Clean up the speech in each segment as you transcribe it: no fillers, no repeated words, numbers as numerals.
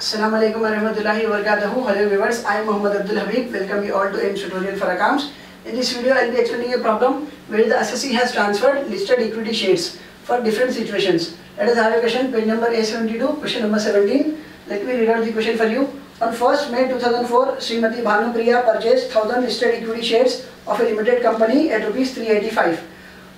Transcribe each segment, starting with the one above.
Assalamu alaikum warahmatullahi wabarakatuh. Hello viewers, I am Muhammad Abdul Habib. Welcome you all to AIMS tutorial for accounts. In this video, I will be explaining a problem where the assessee has transferred listed equity shares for different situations. Let us have a question, page number A72, question number 17. Let me read out the question for you. On 1st May 2004, Srimati Bhanupriya purchased 1000 listed equity shares of a limited company at Rs 385.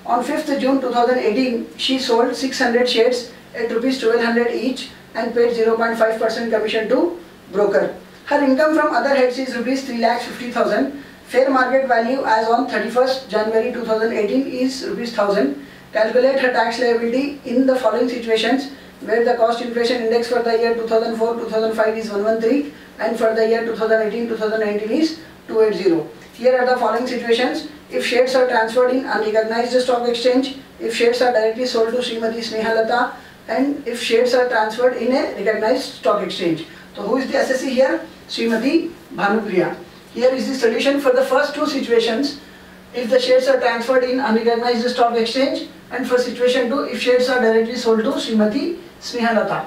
On 5th June 2018, she sold 600 shares at Rs 1200 each and paid 0.5% commission to broker. Her income from other heads is Rs 3,50,000. Fair market value as on 31st January 2018 is Rs 1000. Calculate her tax liability in the following situations where the cost inflation index for the year 2004-2005 is 113 and for the year 2018-2019 is 280. Here are the following situations: if shares are transferred in unrecognized stock exchange, if shares are directly sold to Srimati Snehalata, and if shares are transferred in a recognized stock exchange. So who is the assessee here? Srimati Bhanupriya. Here is the solution for the first two situations: if the shares are transferred in unrecognized stock exchange, and for situation 2, if shares are directly sold to Srimati Snehalata.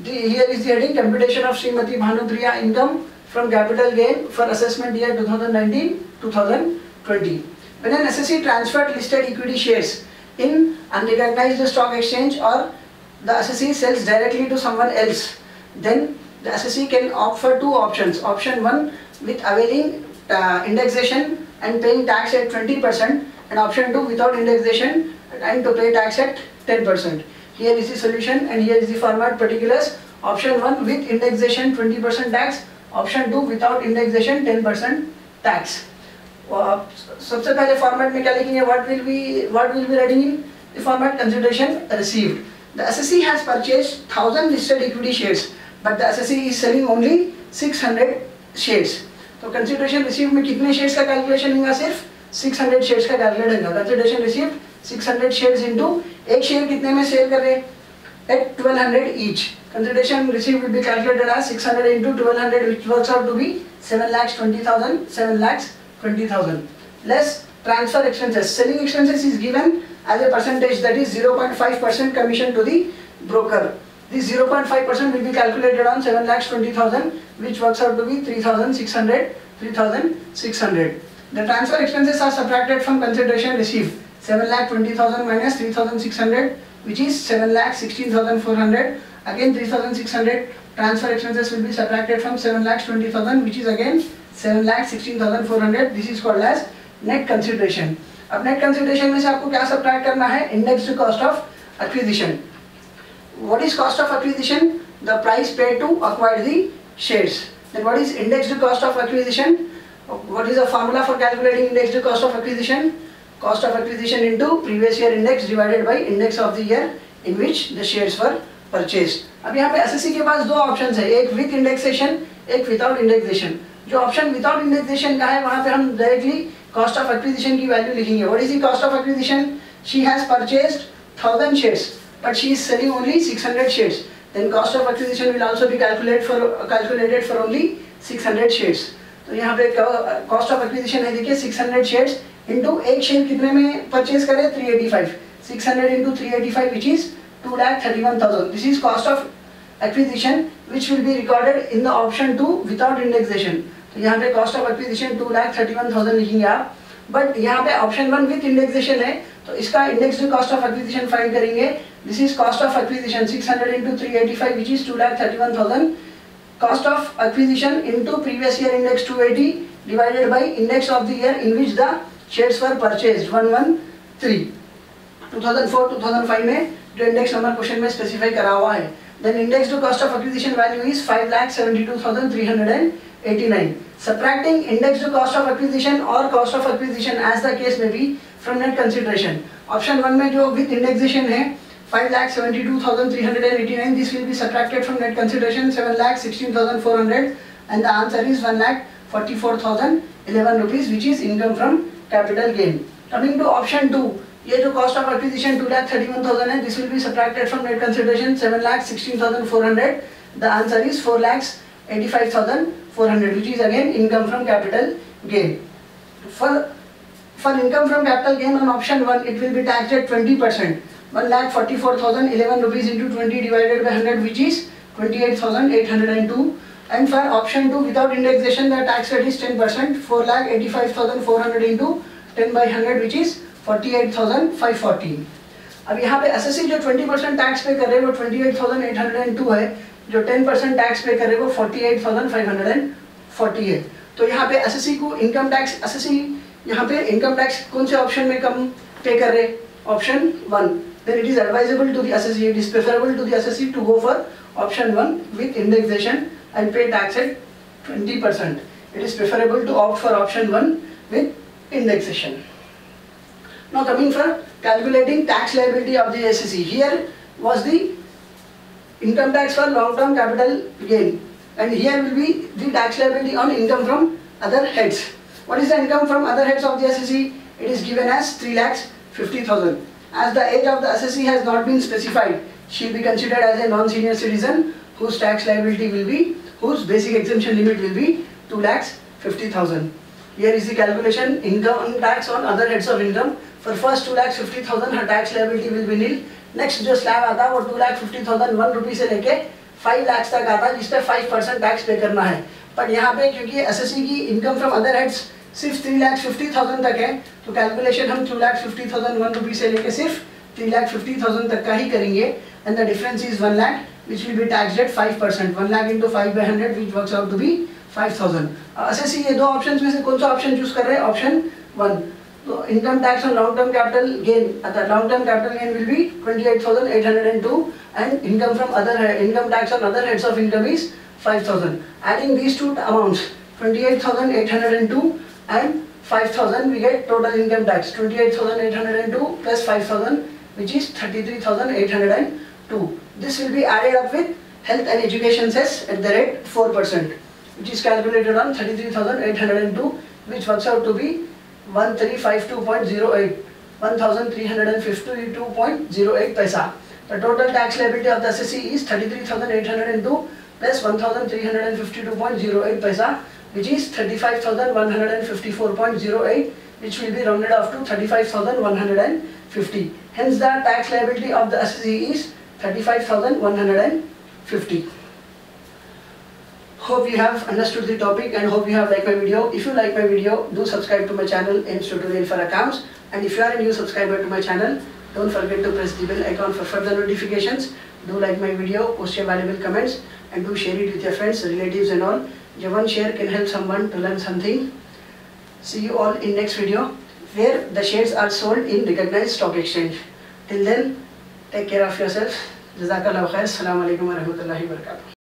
Here is the heading: computation of Srimati Bhanupriya income from capital gain for assessment year 2019-2020. When an assessee transferred listed equity shares in unrecognized stock exchange or the assessee sells directly to someone else, then the assessee can opt for two options. Option 1, with availing indexation and paying tax at 20%, and option 2, without indexation and to pay tax at 10%. Here is the solution and here is the format particulars. Option 1, with indexation 20% tax. Option 2, without indexation 10% tax. सबसे पहले format में क्या लिखेंगे? what will be writing in the format? Consideration received. The assessee has purchased 1000 listed equity shares, but the assessee is selling only 600 shares. तो consideration received में कितने shares का calculation होगा? सिर्फ 600 shares का calculate होगा. Consideration received 600 shares into एक share कितने में sell कर रहे हैं? At 1200 each. Consideration received will be calculated as 600 into 1200, which works out to be 7,20,000. Less transfer expenses. Selling expenses is given as a percentage, that is 0.5% commission to the broker. This 0.5% will be calculated on 7,20,000, which works out to be 3,600. The transfer expenses are subtracted from consideration received. 7,20,000 minus 3,600, which is 7,16,400. Again 3,600 transfer expenses will be subtracted from 7,20,000, which is again 7,16,400. This is called as net consideration. अब net consideration में से आपको क्या subtract करना है? Indexed cost of acquisition. What is cost of acquisition? The price paid to acquire the shares. Then what is indexed cost of acquisition? What is the formula for calculating indexed cost of acquisition? Cost of acquisition into previous year index divided by index of the year in which the shares were purchased. अब यहाँ पे assessee के पास दो options है, एक with indexation, एक without indexation. जो option without indexation का है वहाँ पे हम directly cost of acquisition की value लिखेंगे. What is the cost of acquisition? She has purchased 1000 shares, but she is selling only 600 shares. Then cost of acquisition will also be calculated for only 600 shares. तो यहाँ पे cost of acquisition है, देखिए 600 shares into एक share कितने में purchase करे? 385. 600 into 385, which is 2,31,000. This is cost of acquisition, which will be recorded in the option 2 without indexation. तो यहाँ पे cost of acquisition 2,31,000 लिखेंगे आप. But यहाँ पे option 1 with indexation है, तो इसका indexed cost of acquisition find करेंगे. This is cost of acquisition 600 into 385, which is 2,31,000. Cost of acquisition into previous year index 280 divided by index of the year in which the shares were purchased 113. 2004-2005 में जो index number question में specify करा हुआ है. Then indexed cost of acquisition value is 5,72,389. Subtracting indexed cost of acquisition or cost of acquisition as the case may be from net consideration. Option 1 में जो with indexation है 5,72,389, this will be subtracted from net consideration 7,16,400, and the answer is 1,44,011 rupees, which is income from capital gain. Coming to option 2, ये जो cost of acquisition 2,31,000 है, this will be subtracted from net consideration 7,16,400. The answer is 4,85,400, which is again income from capital gain. For income from capital gain on option 1, it will be taxed at 20%. 1,44,011 rupees into 20 divided by 100, which is 28,802. And for option 2 without indexation, the tax rate is 10%, 4,85,400 into 10 by 100 which is 48,540. अब यहाँ पे SSC जो 20% tax पे कर रहे हैं वो 28,802 है, जो 10% टैक्स पे कर रहे हैं वो 48,540 है। तो यहाँ पे एसएससी को इनकम टैक्स, एसएससी यहाँ पे इनकम टैक्स कौन से ऑप्शन में कम पे कर रहे हैं? Option 1. Then it is advisable to the assessee, it is preferable to the assessee to go for option 1 with indexation and pay tax at 20%. It is preferable to opt for option 1 with indexation. Now coming for calculating tax liability of the assessee. Here was the income tax for long-term capital gain, and here will be the tax liability on income from other heads. What is the income from other heads of the assessee? It is given as 3,50,000. As the age of the assessee has not been specified, she will be considered as a non-senior citizen whose tax liability will be, whose basic exemption limit will be 2,50,000. Here is the calculation. Income tax on other heads of income. For first 2,50,000 her tax liability will be nil. Next जो slab आता है वो 2,50,000 1 रुपये से लेके 5 लाख तक आता है, जिस पे 5% टैक्स पे करना है। पर यहाँ पे क्योंकि एसएससी की इनकम फ्रॉम अदर हेड्स सिर्फ 3,50,000 तक है, तो कैलकुलेशन हम 2,50,000 1 रुपये से लेके सिर्फ 3,50,000 तक का ही करेंगे। And the difference is 1 lakh which will be taxed at 5%. 1 lakh into 5 by 100 which works out to be 5,000. SSC ये दो ऑप्शंस में से कौन सा ऑप्शन चूज कर रहे हैं? ऑप्शन 1. तो income tax on long term capital gain, अतः long term capital gain will be 28,802 and income from other income tax on other heads of income is 5,000. Adding these two amounts 28,802 and 5,000 we get total income tax 28,802 plus 5,000 which is 33,802. This will be added up with health and education cess at the rate 4%, which is calculated on 33,802, which works out to be 1352.08, 1,352.08 paisa. The total tax liability of the assessee is 33,802 plus 1,352.08 paisa, which is 35,154.08, which will be rounded off to 35,150. Hence, the tax liability of the assessee is 35,150. Hope you have understood the topic and hope you have liked my video. If you like my video, do subscribe to my channel AIMS Tutorial for Accounts. And if you are a new subscriber to my channel, don't forget to press the bell icon for further notifications. Do like my video, post your valuable comments, and do share it with your friends, relatives and all. Your one share can help someone to learn something. See you all in next video, where the shares are sold in recognized stock exchange. Till then, take care of yourself. Jazakallahu khair. Assalamu alaikum wa rahmatullahi wa barakatuh.